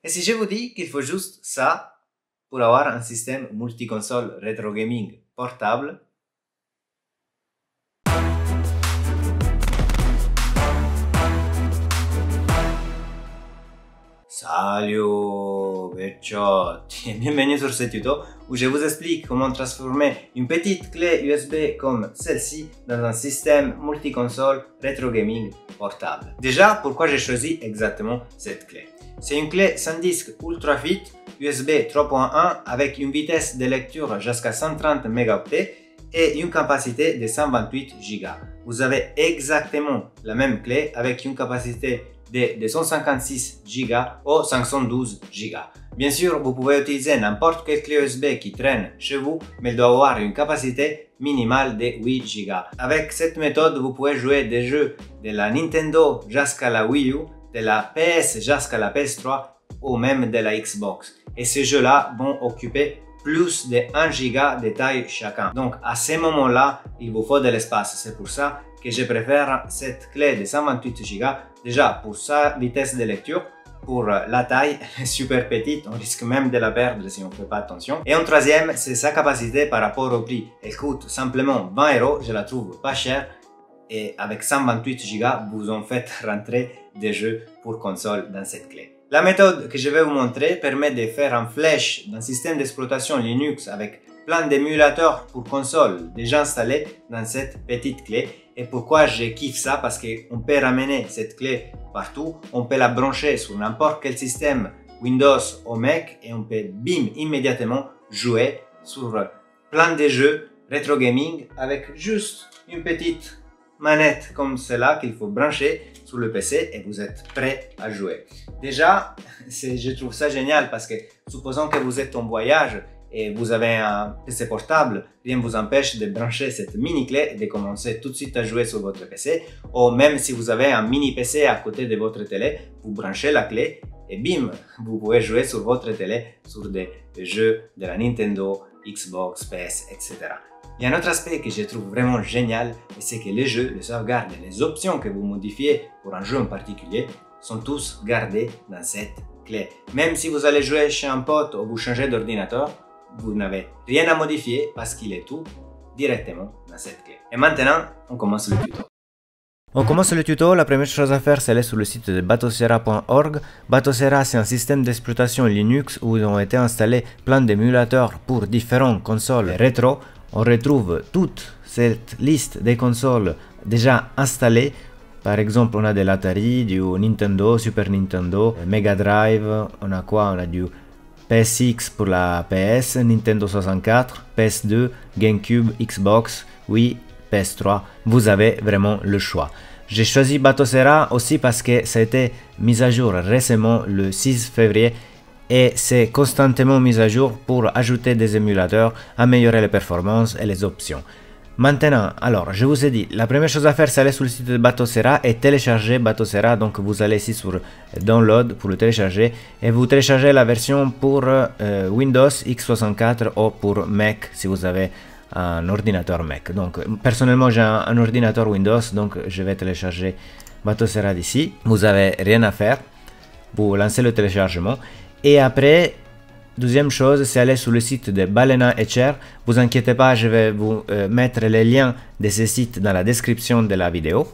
Et si je vous dis qu'il faut juste ça pour avoir un système multiconsole rétro gaming portable? Salut Beciotti et bienvenue sur ce tuto où je vous explique comment transformer une petite clé USB comme celle-ci dans un système multiconsole rétro gaming portable. Déjà, pourquoi j'ai choisi exactement cette clé? C'est une clé sans disque ultra fit USB 3.1 avec une vitesse de lecture jusqu'à 130 mégaoctets et une capacité de 128 Go. Vous avez exactement la même clé avec une capacité de 256 Go ou 512 Go. Bien sûr, vous pouvez utiliser n'importe quelle clé USB qui traîne chez vous, mais elle doit avoir une capacité minimale de 8 Go. Avec cette méthode, vous pouvez jouer des jeux de la Nintendo jusqu'à la Wii U, de la PS jusqu'à la PS3 ou même de la Xbox. Et ces jeux-là vont occuper plus de 1 Go de taille chacun. Donc à ce moment-là, il vous faut de l'espace. C'est pour ça que je préfère cette clé de 128 Go. Déjà pour sa vitesse de lecture, pour la taille super petite, on risque même de la perdre si on ne fait pas attention. Et en troisième, c'est sa capacité par rapport au prix. Elle coûte simplement 20 €, je la trouve pas chère. Et avec 128 Go, vous en faites rentrer des jeux pour console dans cette clé. La méthode que je vais vous montrer permet de faire un flash d'un système d'exploitation Linux avec plein d'émulateurs pour console déjà installés dans cette petite clé. Et pourquoi je kiffe ça? Parce qu'on peut ramener cette clé partout, on peut la brancher sur n'importe quel système Windows ou Mac et on peut bim immédiatement jouer sur plein de jeux rétro gaming avec juste une petite manette comme cela qu'il faut brancher sur le PC et vous êtes prêt à jouer. Déjà, je trouve ça génial parce que supposons que vous êtes en voyage et vous avez un PC portable, rien ne vous empêche de brancher cette mini clé et de commencer tout de suite à jouer sur votre PC. Ou même si vous avez un mini PC à côté de votre télé, vous branchez la clé et bim, vous pouvez jouer sur votre télé sur des jeux de la Nintendo, Xbox, PS, etc. Il y a un autre aspect que je trouve vraiment génial, c'est que les jeux, les sauvegardes et les options que vous modifiez pour un jeu en particulier sont tous gardés dans cette clé. Même si vous allez jouer chez un pote ou vous changez d'ordinateur, vous n'avez rien à modifier parce qu'il est tout directement dans cette clé. Et maintenant, on commence le tuto. On commence le tuto, la première chose à faire c'est aller sur le site de batocera.org. Batocera c'est un système d'exploitation Linux où ils ont été installés plein d'émulateurs pour différentes consoles rétro. On retrouve toute cette liste des consoles déjà installées. Par exemple, on a de l'Atari, du Nintendo, Super Nintendo, Mega Drive, on a quoi? On a du PSX pour la PS, Nintendo 64, PS2, GameCube, Xbox, Wii, PS3. Vous avez vraiment le choix. J'ai choisi Batocera aussi parce que ça a été mis à jour récemment le 6 février. Et c'est constamment mis à jour pour ajouter des émulateurs, améliorer les performances et les options. Maintenant, alors, je vous ai dit, la première chose à faire, c'est aller sur le site de Batocera et télécharger Batocera. Donc, vous allez ici sur Download pour le télécharger et vous téléchargez la version pour Windows x64 ou pour Mac si vous avez un ordinateur Mac. Donc, personnellement, j'ai un ordinateur Windows, donc je vais télécharger Batocera d'ici. Vous n'avez rien à faire, vous lancez le téléchargement. Et après, deuxième chose, c'est aller sur le site de Balena Etcher. Vous inquiétez pas, je vais vous mettre les liens de ces sites dans la description de la vidéo.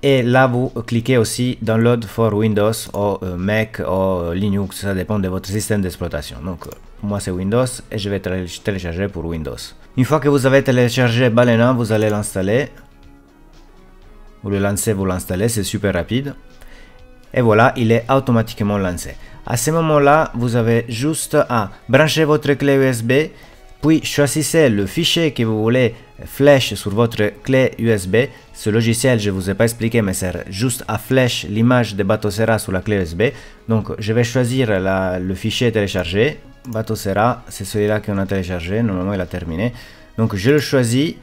Et là, vous cliquez aussi Download for Windows ou Mac ou Linux, ça dépend de votre système d'exploitation. Donc, moi c'est Windows et je vais télécharger pour Windows. Une fois que vous avez téléchargé Balena, vous allez l'installer. Vous le lancez, vous l'installez, c'est super rapide. Et voilà, il est automatiquement lancé. À ce moment-là, vous avez juste à brancher votre clé USB, puis choisissez le fichier que vous voulez flash sur votre clé USB. Ce logiciel, je ne vous ai pas expliqué, mais sert juste à flash l'image de Batocera sur la clé USB. Donc, je vais choisir le fichier téléchargé. Batocera, c'est celui-là qu'on a téléchargé. Normalement, il a terminé. Donc, je le choisis.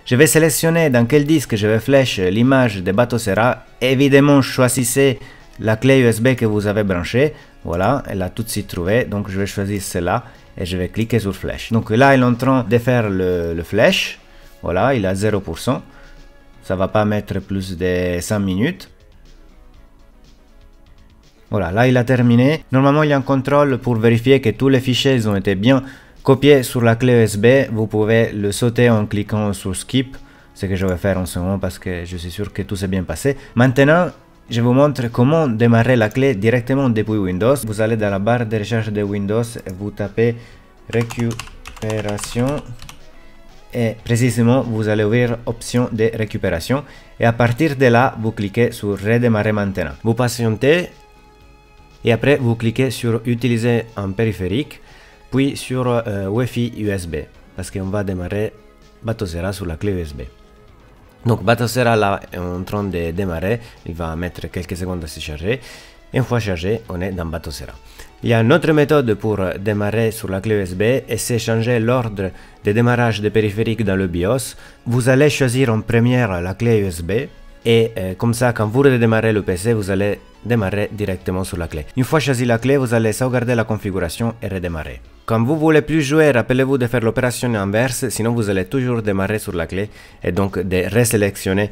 Je vais sélectionner dans quel disque je vais flash l'image de Batocera. Évidemment, choisissez la clé USB que vous avez branchée. Voilà, elle a tout de suite trouvé. Donc, je vais choisir celle-là et je vais cliquer sur Flash. Donc là, il est en train de faire le Flash. Voilà, il a 0%. Ça va pas mettre plus de 5 minutes. Voilà, là il a terminé. Normalement il y a un contrôle pour vérifier que tous les fichiers ils ont été bien copiés sur la clé USB. Vous pouvez le sauter en cliquant sur Skip. Ce que je vais faire en ce moment parce que je suis sûr que tout s'est bien passé. Maintenant, je vous montre comment démarrer la clé directement depuis Windows. Vous allez dans la barre de recherche de Windows et vous tapez récupération. Et précisément, vous allez ouvrir option de récupération. Et à partir de là, vous cliquez sur redémarrer maintenant. Vous patientez. Et après, vous cliquez sur utiliser un périphérique. Puis sur Wi-Fi USB. Parce qu'on va démarrer Batocera sur la clé USB. Donc Batocera là est en train de démarrer, il va mettre quelques secondes à se charger. Une fois chargé, on est dans Batocera. Il y a une autre méthode pour démarrer sur la clé USB et c'est changer l'ordre de démarrage des périphériques dans le BIOS. Vous allez choisir en première la clé USB et comme ça quand vous redémarrez le PC, vous allez démarrer directement sur la clé. Une fois choisi la clé, vous allez sauvegarder la configuration et redémarrer. Quand vous voulez plus jouer, rappelez-vous de faire l'opération inverse, sinon vous allez toujours démarrer sur la clé et donc de resélectionner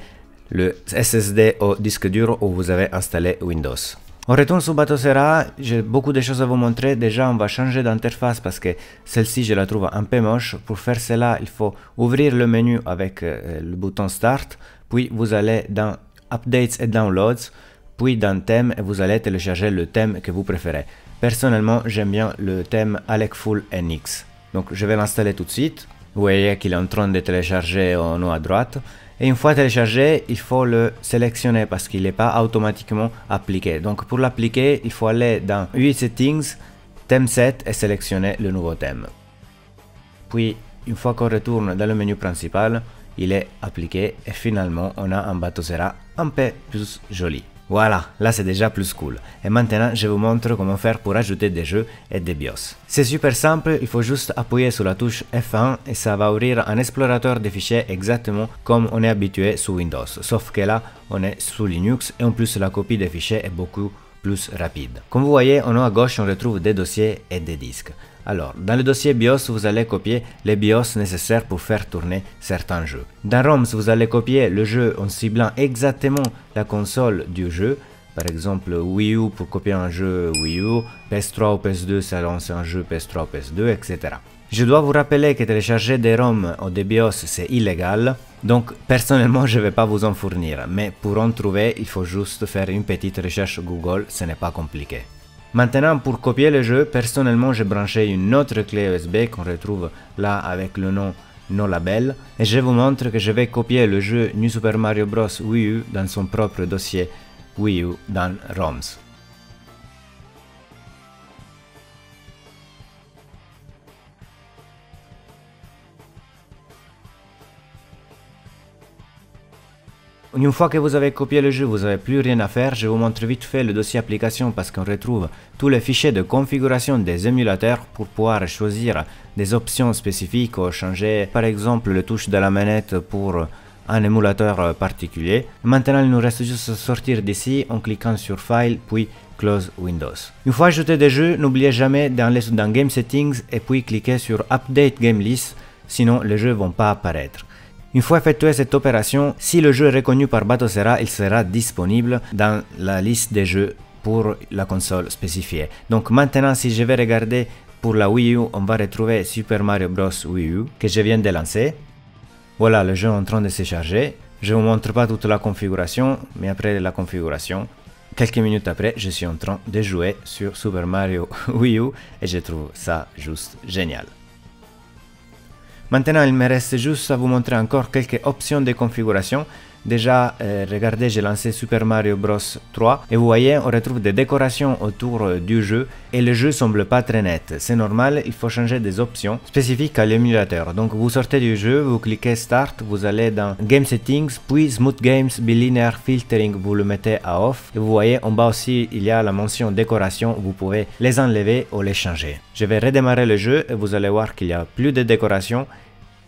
le SSD au disque dur où vous avez installé Windows. On retourne sur Batocera, j'ai beaucoup de choses à vous montrer. Déjà, on va changer d'interface parce que celle-ci, je la trouve un peu moche. Pour faire cela, il faut ouvrir le menu avec le bouton Start, puis vous allez dans Updates et Downloads, puis dans Thème et vous allez télécharger le thème que vous préférez. Personnellement, j'aime bien le thème Alecful NX. Donc, je vais l'installer tout de suite. Vous voyez qu'il est en train de télécharger en haut à droite. Et une fois téléchargé, il faut le sélectionner parce qu'il n'est pas automatiquement appliqué. Donc, pour l'appliquer, il faut aller dans UI Settings, Thème Set et sélectionner le nouveau thème. Puis, une fois qu'on retourne dans le menu principal, il est appliqué et finalement, on a un Batocera un peu plus joli. Voilà, là c'est déjà plus cool. Et maintenant, je vous montre comment faire pour ajouter des jeux et des BIOS. C'est super simple, il faut juste appuyer sur la touche F1 et ça va ouvrir un explorateur de fichiers exactement comme on est habitué sous Windows. Sauf que là, on est sous Linux et en plus la copie des fichiers est beaucoup plus rapide. Comme vous voyez, en haut à gauche, on retrouve des dossiers et des disques. Alors, dans le dossier BIOS, vous allez copier les BIOS nécessaires pour faire tourner certains jeux. Dans ROMs, vous allez copier le jeu en ciblant exactement la console du jeu. Par exemple, Wii U pour copier un jeu Wii U, PS3 ou PS2, ça lance un jeu PS3 ou PS2, etc. Je dois vous rappeler que télécharger des ROMs ou des BIOS, c'est illégal. Donc, personnellement, je ne vais pas vous en fournir. Mais pour en trouver, il faut juste faire une petite recherche Google, ce n'est pas compliqué. Maintenant, pour copier le jeu, personnellement, j'ai branché une autre clé USB qu'on retrouve là avec le nom No Label et je vous montre que je vais copier le jeu New Super Mario Bros. Wii U dans son propre dossier Wii U dans ROMs. Une fois que vous avez copié le jeu, vous n'avez plus rien à faire. Je vous montre vite fait le dossier application parce qu'on retrouve tous les fichiers de configuration des émulateurs pour pouvoir choisir des options spécifiques ou changer par exemple les touches de la manette pour un émulateur particulier. Maintenant, il nous reste juste à sortir d'ici en cliquant sur File puis Close Windows. Une fois ajouté des jeux, n'oubliez jamais d'aller dans Game Settings et puis cliquer sur Update Game List, sinon les jeux ne vont pas apparaître. Une fois effectuée cette opération, si le jeu est reconnu par Batocera, il sera disponible dans la liste des jeux pour la console spécifiée. Donc maintenant, si je vais regarder pour la Wii U, on va retrouver Super Mario Bros. Wii U que je viens de lancer. Voilà, le jeu est en train de se charger. Je ne vous montre pas toute la configuration, mais après la configuration, quelques minutes après, je suis en train de jouer sur Super Mario Wii U et je trouve ça juste génial. Maintenant, il me reste juste à vous montrer encore quelques options de configuration. Déjà, regardez, j'ai lancé Super Mario Bros 3 et vous voyez, on retrouve des décorations autour du jeu et le jeu semble pas très net. C'est normal, il faut changer des options spécifiques à l'émulateur. Donc, vous sortez du jeu, vous cliquez Start, vous allez dans Game Settings, puis Smooth Games, Bilinear Filtering, vous le mettez à Off. Et vous voyez, en bas aussi, il y a la mention décoration, vous pouvez les enlever ou les changer. Je vais redémarrer le jeu et vous allez voir qu'il y a plus de décorations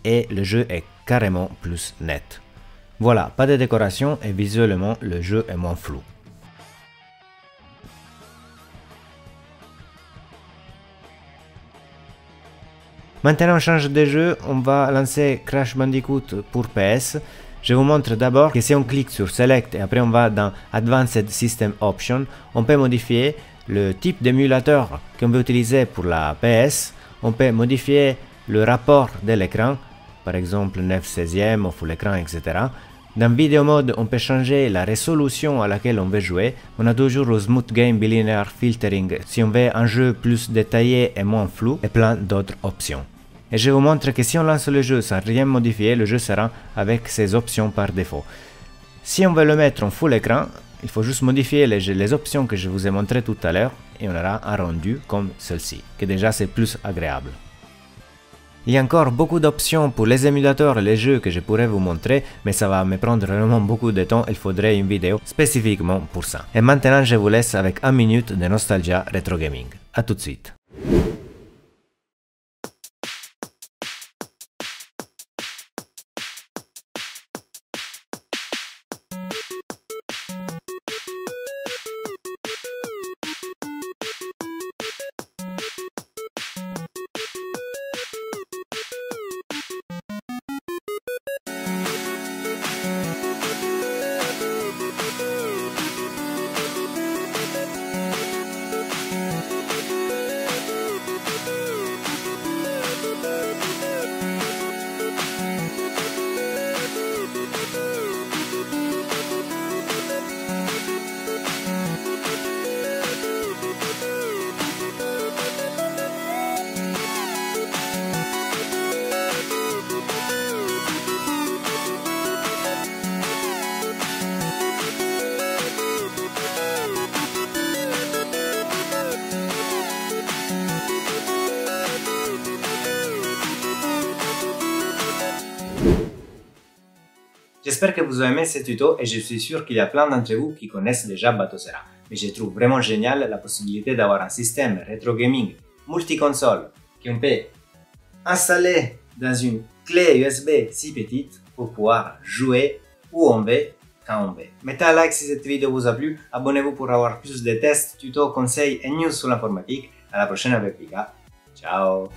et le jeu est carrément plus net. Voilà, pas de décoration et visuellement le jeu est moins flou. Maintenant on change de jeu, on va lancer Crash Bandicoot pour PS. Je vous montre d'abord que si on clique sur Select et après on va dans Advanced System Options, on peut modifier le type d'émulateur qu'on veut utiliser pour la PS. On peut modifier le rapport de l'écran, par exemple 9/16 ou full écran, etc. Dans Video Mode, on peut changer la résolution à laquelle on veut jouer. On a toujours le Smooth Game Bilinear Filtering si on veut un jeu plus détaillé et moins flou, et plein d'autres options. Et je vous montre que si on lance le jeu sans rien modifier, le jeu sera avec ces options par défaut. Si on veut le mettre en full écran, il faut juste modifier les options que je vous ai montrées tout à l'heure et on aura un rendu comme celle-ci, que déjà c'est plus agréable. Il y a encore beaucoup d'options pour les émulateurs et les jeux que je pourrais vous montrer, mais ça va me prendre vraiment beaucoup de temps, il faudrait une vidéo spécifiquement pour ça. Et maintenant je vous laisse avec 1 minute de Nostalgia Retro Gaming. A tout de suite. J'espère que vous avez aimé ce tuto et je suis sûr qu'il y a plein d'entre vous qui connaissent déjà Batocera. Mais je trouve vraiment génial la possibilité d'avoir un système rétro gaming multi-console qu'on peut installer dans une clé USB si petite pour pouvoir jouer où on veut, quand on veut. Mettez un like si cette vidéo vous a plu, abonnez-vous pour avoir plus de tests, tutos, conseils et news sur l'informatique. À la prochaine avec Pika. Ciao!